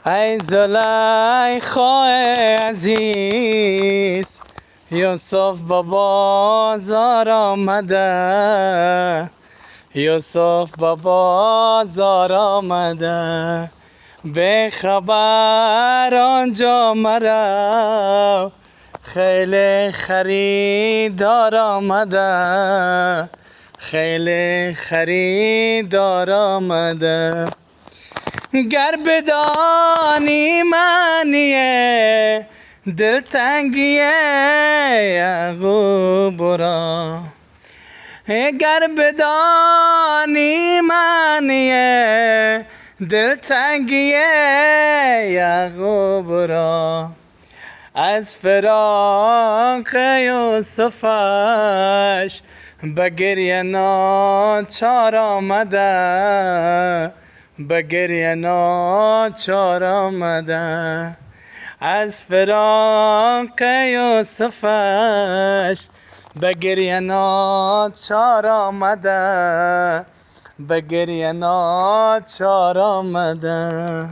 ای زلیخای عزیز، یوسف به بازار آمده، یوسف به بازار آمده. به خبر آنجا مرا خیلی خریدار آمده، خیلی خریدار آمده. گر بدانی معنی دلتنگی یعقوب را، گر بدانی معنی دلتنگی یعقوب را، از فراق یوسفش به گریه ناچار آمده، به گریه ناچار آمده. از فراق یوسفش به گریه ناچار آمده، به گریه ناچار آمده.